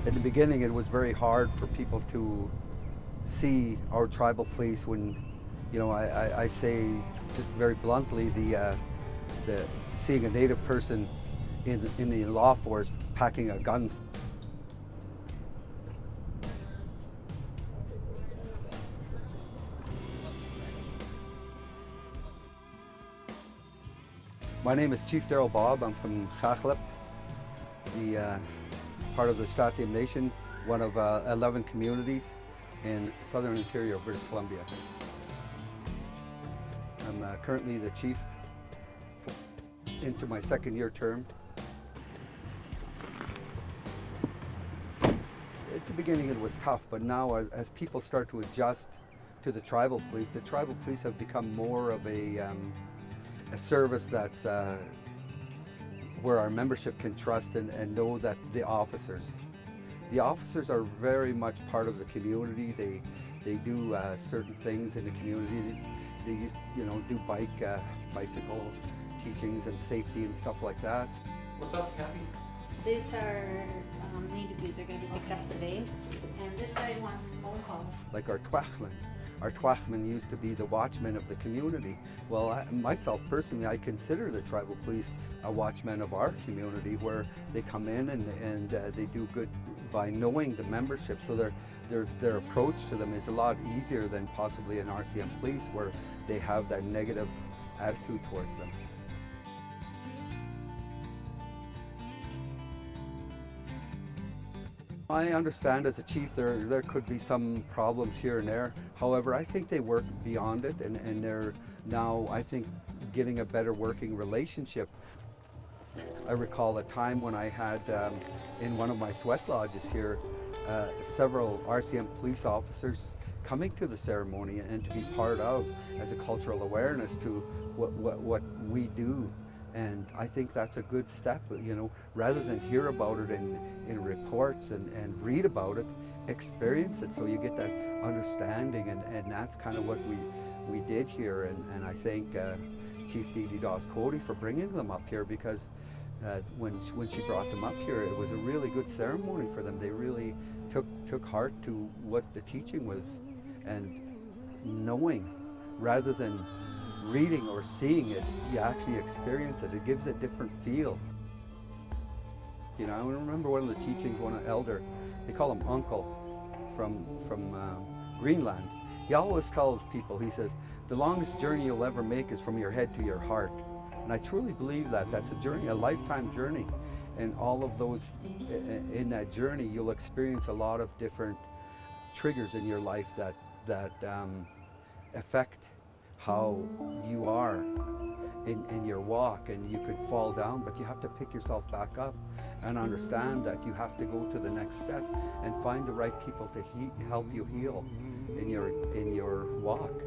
In the beginning, it was very hard for people to see our tribal police when, I say just very bluntly, the seeing a native person in the law force packing a gun. My name is Chief Darrel Bob. I'm from Stl'atl'imx, the part of the Stl'atl'imx Nation, one of 11 communities in southern interior of British Columbia. I'm currently the chief into my second year term. At the beginning it was tough, but now as people start to adjust to the tribal police have become more of a service that's where our membership can trust and know that the officers are very much part of the community. They do certain things in the community. They used, do bicycle teachings and safety and stuff like that. What's up, Kathy? These are interviews. They're going to be picked up today, and this guy wants a phone call. Like our Stl'atl'imx. Our Stl'atl'imx used to be the watchmen of the community. Well, myself personally, I consider the tribal police a watchman of our community, where they come in and they do good by knowing the membership. So their approach to them is a lot easier than possibly an RCM police, where they have that negative attitude towards them. I understand as a chief there could be some problems here and there. However, I think they work beyond it, and they're now, I think, getting a better working relationship. I recall a time when I had, in one of my sweat lodges here, several RCM police officers coming to the ceremony and to be part of as a cultural awareness to what we do. And I think that's a good step, rather than hear about it in reports and read about it, experience it so you get that understanding, and that's kind of what we did here. And I thank Chief Dee Doss Cody for bringing them up here, because when she brought them up here, it was a really good ceremony for them. They really took heart to what the teaching was, and knowing rather than reading or seeing it, you actually experience it. It gives a different feel. I remember one of the teachings, one elder, they call him Uncle, from Greenland. He always tells people, he says, the longest journey you'll ever make is from your head to your heart. And I truly believe that. That's a journey, a lifetime journey. And all of those, in that journey, you'll experience a lot of different triggers in your life that affect how you are in your walk. And you could fall down, but you have to pick yourself back up and understand that you have to go to the next step and find the right people to help you heal in your walk,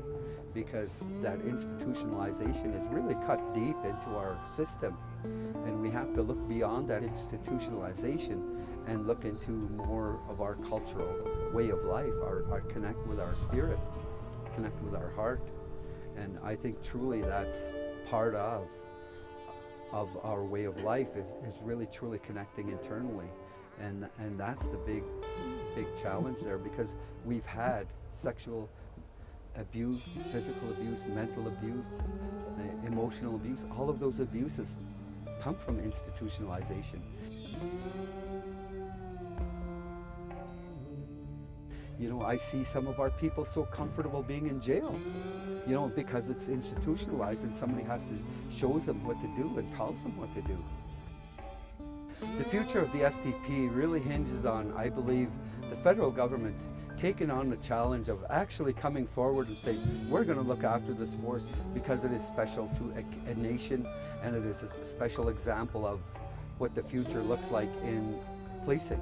because that institutionalization is really cut deep into our system, and we have to look beyond that institutionalization and look into more of our cultural way of life, our connect with our spirit, connect with our heart. And I think truly that's part of our way of life, is really truly connecting internally. And that's the big challenge there, because we've had sexual abuse, physical abuse, mental abuse, emotional abuse. All of those abuses come from institutionalization. I see some of our people so comfortable being in jail, because it's institutionalized, and somebody has to show them what to do and tells them what to do. The future of the STP really hinges on, I believe, the federal government taking on the challenge of actually coming forward and saying, we're going to look after this force because it is special to a nation, and it is a special example of what the future looks like in policing.